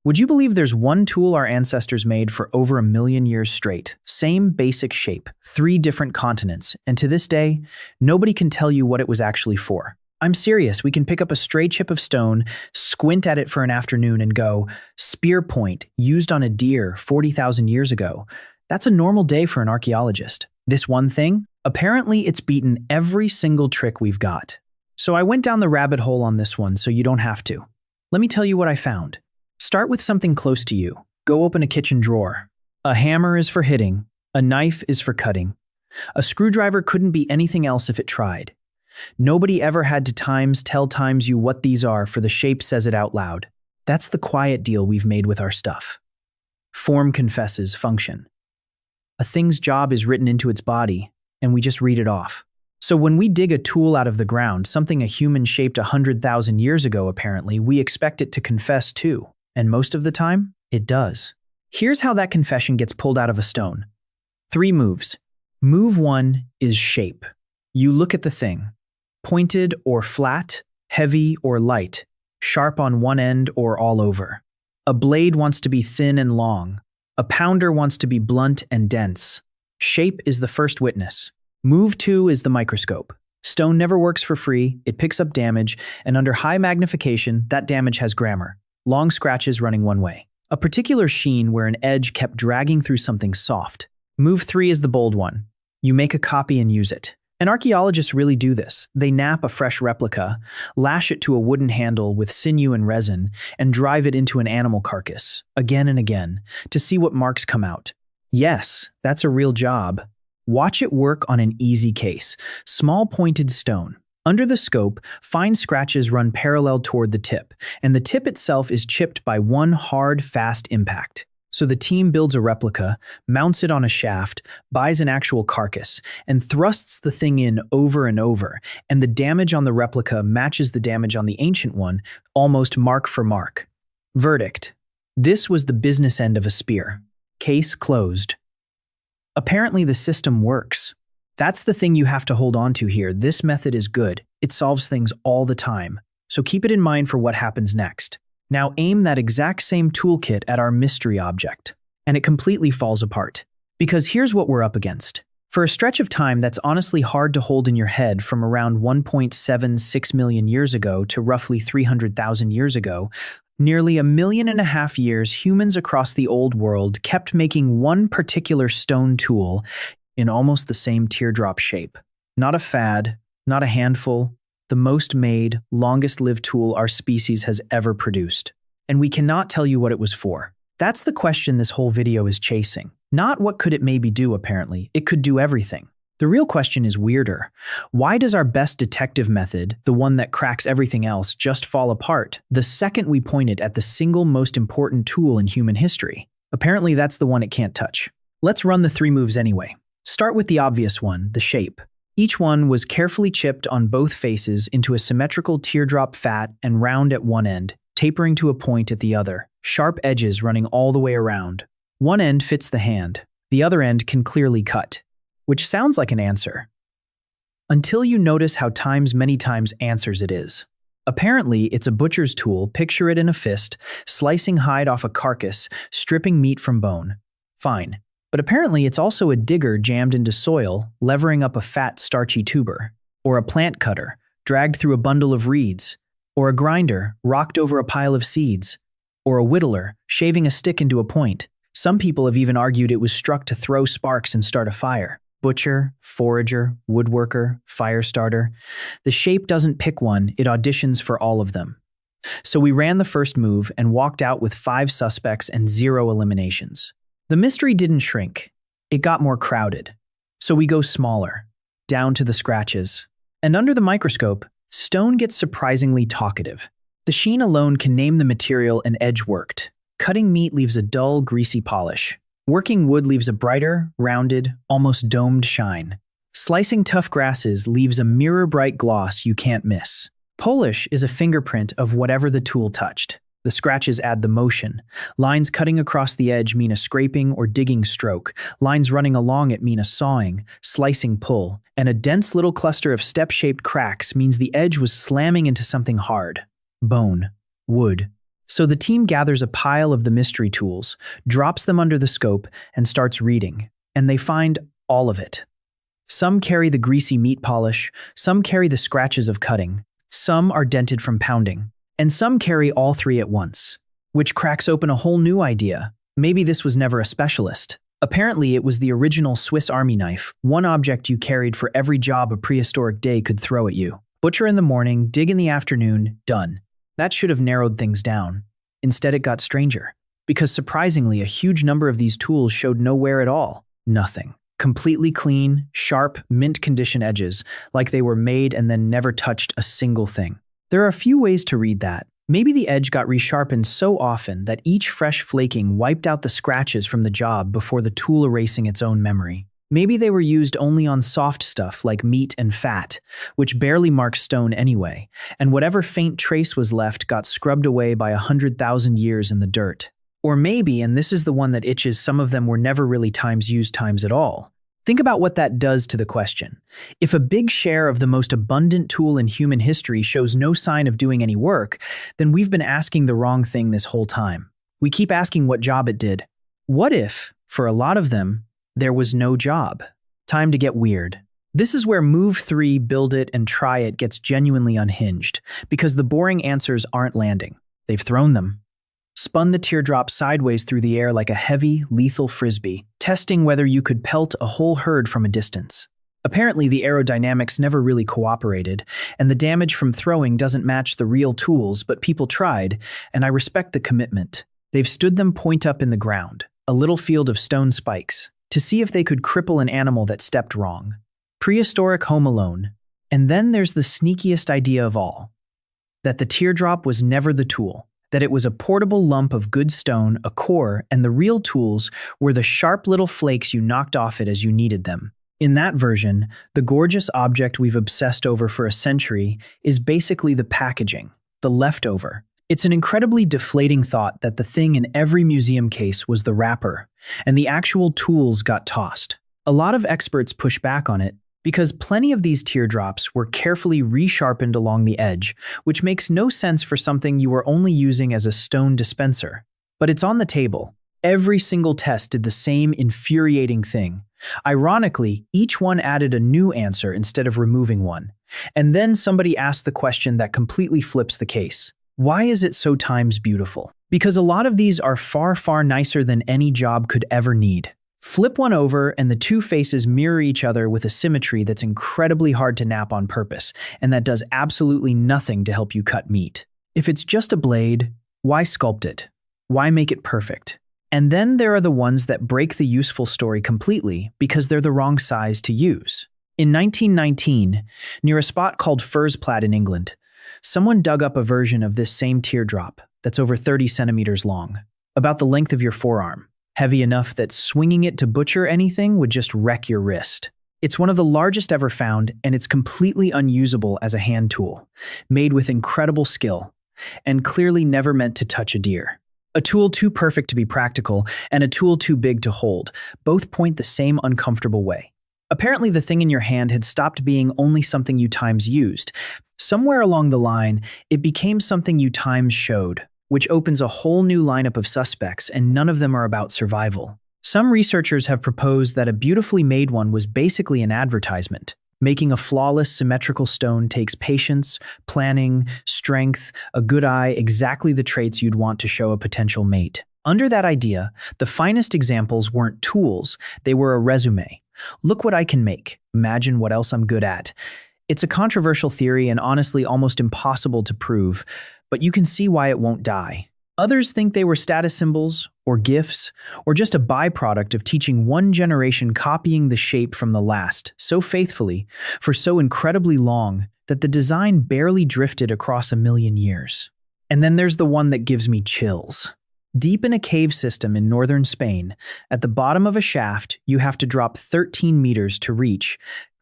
Would you believe there's one tool our ancestors made for over 1 million years straight? Same basic shape, 3 different continents, and to this day, nobody can tell you what it was actually for. I'm serious, we can pick up a stray chip of stone, squint at it for an afternoon and go, spear point, used on a deer 40,000 years ago. That's a normal day for an archaeologist. This one thing? Apparently it's beaten every single trick we've got. So I went down the rabbit hole on this one so you don't have to. Let me tell you what I found. Start with something close to you. Go open a kitchen drawer. A hammer is for hitting. A knife is for cutting. A screwdriver couldn't be anything else if it tried. Nobody ever had to tell you what these are, for the shape says it out loud. That's the quiet deal we've made with our stuff. Form confesses function. A thing's job is written into its body, and we just read it off. So when we dig a tool out of the ground, something a human shaped 100,000 years ago apparently, we expect it to confess too. And most of the time, it does. Here's how that confession gets pulled out of a stone. 3 moves. Move 1 is shape. You look at the thing. Pointed or flat, heavy or light, sharp on one end or all over. A blade wants to be thin and long. A pounder wants to be blunt and dense. Shape is the first witness. Move 2 is the microscope. Stone never works for free, it picks up damage, and under high magnification, that damage has grammar. Long scratches running one way. A particular sheen where an edge kept dragging through something soft. Move 3 is the bold one. You make a copy and use it. And archaeologists really do this. They nap a fresh replica, lash it to a wooden handle with sinew and resin, and drive it into an animal carcass, again and again, to see what marks come out. Yes, that's a real job. Watch it work on an easy case. Small pointed stone. Under the scope, fine scratches run parallel toward the tip, and the tip itself is chipped by one hard, fast impact. So the team builds a replica, mounts it on a shaft, buys an actual carcass, and thrusts the thing in over and over, and the damage on the replica matches the damage on the ancient one, almost mark for mark. Verdict: this was the business end of a spear. Case closed. Apparently the system works. That's the thing you have to hold on to here. This method is good. It solves things all the time. So keep it in mind for what happens next. Now aim that exact same toolkit at our mystery object, and it completely falls apart. Because here's what we're up against. For a stretch of time that's honestly hard to hold in your head, from around 1.76 million years ago to roughly 300,000 years ago, nearly 1.5 million years, humans across the old world kept making one particular stone tool in almost the same teardrop shape. Not a fad, not a handful, the most made, longest-lived tool our species has ever produced. And we cannot tell you what it was for. That's the question this whole video is chasing. Not what could it maybe do, apparently. It could do everything. The real question is weirder. Why does our best detective method, the one that cracks everything else, just fall apart the second we point it at the single most important tool in human history? Apparently that's the one it can't touch. Let's run the 3 moves anyway. Start with the obvious one, the shape. Each one was carefully chipped on both faces into a symmetrical teardrop fat and round at one end, tapering to a point at the other, sharp edges running all the way around. One end fits the hand, the other end can clearly cut, which sounds like an answer. Until you notice how many times answers it is. Apparently, it's a butcher's tool, picture it in a fist, slicing hide off a carcass, stripping meat from bone. Fine. But apparently it's also a digger jammed into soil, levering up a fat, starchy tuber, or a plant cutter, dragged through a bundle of reeds, or a grinder, rocked over a pile of seeds, or a whittler, shaving a stick into a point. Some people have even argued it was struck to throw sparks and start a fire. Butcher, forager, woodworker, fire starter. The shape doesn't pick one, it auditions for all of them. So we ran the first move and walked out with 5 suspects and 0 eliminations. The mystery didn't shrink. It got more crowded. So we go smaller, down to the scratches. And under the microscope, stone gets surprisingly talkative. The sheen alone can name the material and edge worked. Cutting meat leaves a dull, greasy polish. Working wood leaves a brighter, rounded, almost domed shine. Slicing tough grasses leaves a mirror-bright gloss you can't miss. Polish is a fingerprint of whatever the tool touched. The scratches add the motion. Lines cutting across the edge mean a scraping or digging stroke. Lines running along it mean a sawing, slicing pull. And a dense little cluster of step-shaped cracks means the edge was slamming into something hard. Bone, wood, So the team gathers a pile of the mystery tools, drops them under the scope, and starts reading. And they find all of it. Some carry the greasy meat polish, some carry the scratches of cutting, some are dented from pounding, and some carry all three at once, which cracks open a whole new idea. Maybe this was never a specialist. Apparently, it was the original Swiss Army knife, one object you carried for every job a prehistoric day could throw at you. Butcher in the morning, dig in the afternoon, done. That should have narrowed things down. Instead, it got stranger. Because surprisingly, a huge number of these tools showed no wear at all. Nothing. Completely clean, sharp, mint-condition edges, like they were made and then never touched a single thing. There are a few ways to read that. Maybe the edge got resharpened so often that each fresh flaking wiped out the scratches from the job before the tool erasing its own memory. Maybe they were used only on soft stuff like meat and fat, which barely marks stone anyway, and whatever faint trace was left got scrubbed away by 100,000 years in the dirt. Or maybe, and this is the one that itches, some of them were never really times used times at all. Think about what that does to the question. If a big share of the most abundant tool in human history shows no sign of doing any work, then we've been asking the wrong thing this whole time. We keep asking what job it did. What if, for a lot of them, there was no job? Time to get weird. This is where Move 3, Build It, and Try It gets genuinely unhinged, because the boring answers aren't landing. They've thrown them. Spun the teardrop sideways through the air like a heavy, lethal frisbee, testing whether you could pelt a whole herd from a distance. Apparently, the aerodynamics never really cooperated, and the damage from throwing doesn't match the real tools, but people tried, and I respect the commitment. They've stood them point up in the ground, a little field of stone spikes, to see if they could cripple an animal that stepped wrong. Prehistoric Home Alone. And then there's the sneakiest idea of all, that the teardrop was never the tool. That it was a portable lump of good stone, a core, and the real tools were the sharp little flakes you knocked off it as you needed them. In that version, the gorgeous object we've obsessed over for a century is basically the packaging, the leftover. It's an incredibly deflating thought that the thing in every museum case was the wrapper, and the actual tools got tossed. A lot of experts push back on it, because plenty of these teardrops were carefully resharpened along the edge, which makes no sense for something you were only using as a stone dispenser. But it's on the table. Every single test did the same infuriating thing. Ironically, each one added a new answer instead of removing one. And then somebody asked the question that completely flips the case. Why is it so times beautiful? Because a lot of these are far, far nicer than any job could ever need. Flip one over and the two faces mirror each other with a symmetry that's incredibly hard to nap on purpose, and that does absolutely nothing to help you cut meat. If it's just a blade, why sculpt it? Why make it perfect? And then there are the ones that break the useful story completely because they're the wrong size to use. In 1919, near a spot called Fursplat in England, someone dug up a version of this same teardrop that's over 30 centimeters long, about the length of your forearm. Heavy enough that swinging it to butcher anything would just wreck your wrist. It's one of the largest ever found, and it's completely unusable as a hand tool, made with incredible skill, and clearly never meant to touch a deer. A tool too perfect to be practical, and a tool too big to hold, both point the same uncomfortable way. Apparently the thing in your hand had stopped being only something you times used. Somewhere along the line, it became something you times showed, which opens a whole new lineup of suspects, and none of them are about survival. Some researchers have proposed that a beautifully made one was basically an advertisement. Making a flawless, symmetrical stone takes patience, planning, strength, a good eye, exactly the traits you'd want to show a potential mate. Under that idea, the finest examples weren't tools, they were a resume. Look what I can make. Imagine what else I'm good at. It's a controversial theory and honestly almost impossible to prove, but you can see why it won't die. Others think they were status symbols, or gifts, or just a byproduct of teaching one generation copying the shape from the last so faithfully for so incredibly long that the design barely drifted across 1,000,000 years. And then there's the one that gives me chills. Deep in a cave system in northern Spain, at the bottom of a shaft you have to drop 13 meters to reach.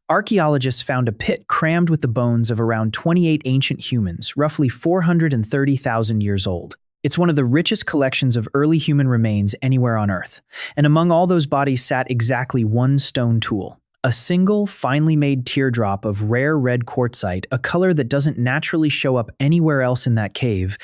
Archaeologists found a pit crammed with the bones of around 28 ancient humans, roughly 430,000 years old. It's one of the richest collections of early human remains anywhere on Earth, and among all those bodies sat exactly one stone tool. A single, finely made teardrop of rare red quartzite, a color that doesn't naturally show up anywhere else in that cave.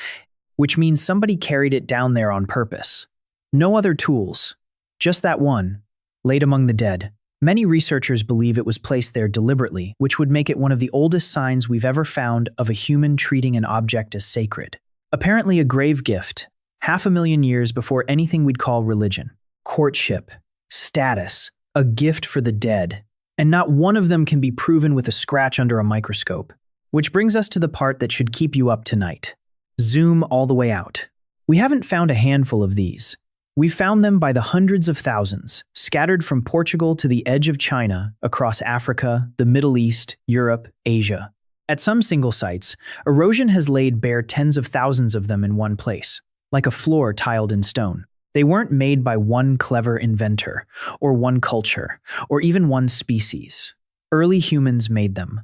which means somebody carried it down there on purpose. No other tools, just that one, laid among the dead. Many researchers believe it was placed there deliberately, which would make it one of the oldest signs we've ever found of a human treating an object as sacred. Apparently a grave gift, 500,000 years before anything we'd call religion, courtship, status, a gift for the dead. And not one of them can be proven with a scratch under a microscope. Which brings us to the part that should keep you up tonight. Zoom all the way out. We haven't found a handful of these. We've found them by the hundreds of thousands, scattered from Portugal to the edge of China, across Africa, the Middle East, Europe, Asia. At some single sites, erosion has laid bare tens of thousands of them in one place, like a floor tiled in stone. They weren't made by one clever inventor, or one culture, or even one species. Early humans made them.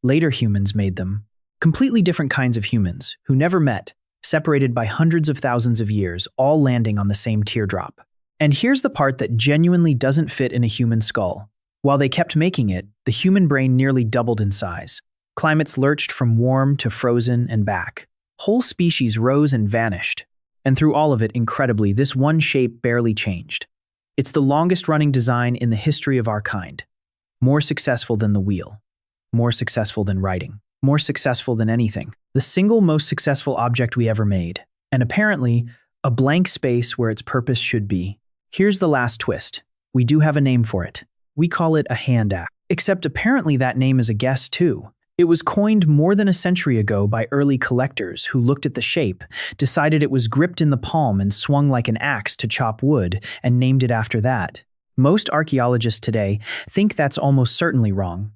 Later humans made them. Completely different kinds of humans, who never met, separated by hundreds of thousands of years, all landing on the same teardrop. And here's the part that genuinely doesn't fit in a human skull. While they kept making it, the human brain nearly doubled in size. Climates lurched from warm to frozen and back. Whole species rose and vanished. And through all of it, incredibly, this one shape barely changed. It's the longest-running design in the history of our kind. More successful than the wheel. More successful than writing. More successful than anything. The single most successful object we ever made. And apparently, a blank space where its purpose should be. Here's the last twist. We do have a name for it. We call it a hand axe. Except apparently that name is a guess too. It was coined more than a century ago by early collectors who looked at the shape, decided it was gripped in the palm and swung like an axe to chop wood, and named it after that. Most archaeologists today think that's almost certainly wrong.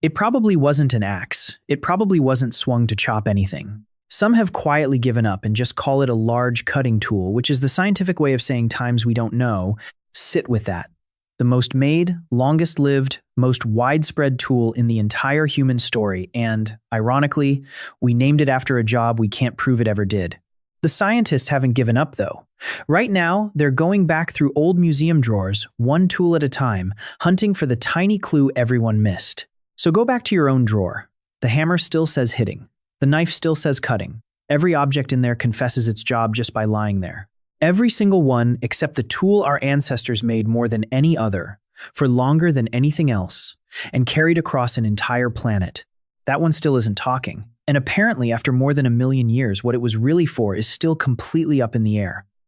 It probably wasn't an axe. It probably wasn't swung to chop anything. Some have quietly given up and just call it a large cutting tool, which is the scientific way of saying times we don't know. Sit with that. The most made, longest-lived, most widespread tool in the entire human story, and, ironically, we named it after a job we can't prove it ever did. The scientists haven't given up, though. Right now, they're going back through old museum drawers, one tool at a time, hunting for the tiny clue everyone missed. So go back to your own drawer. The hammer still says hitting. The knife still says cutting. Every object in there confesses its job just by lying there. Every single one except the tool our ancestors made more than any other, for longer than anything else, and carried across an entire planet. That one still isn't talking. And apparently, after more than 1 million years, what it was really for is still completely up in the air.